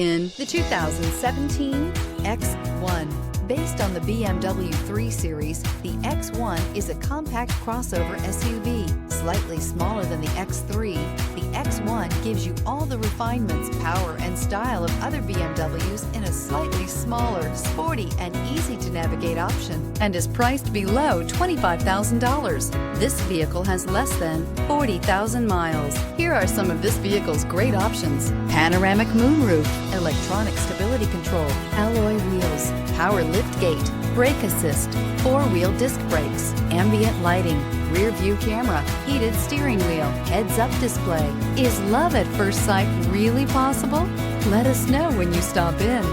In the 2017 X1. Based on the BMW 3 Series, the X1 is a compact crossover SUV, slightly smaller than the X3. The X1 gives you all the refinements, power, and style of other BMWs in a slightly smaller, sporty, and easy-to-navigate option, and is priced below $25,000. This vehicle has less than 40,000 miles. Here are some of this vehicle's great options: panoramic moonroof, electronic stability control, alloy wheels, power liftgate, brake assist, four-wheel disc brakes, ambient lighting, rear view camera, heated steering wheel, heads-up display. Is love at first sight really possible? Let us know when you stop in.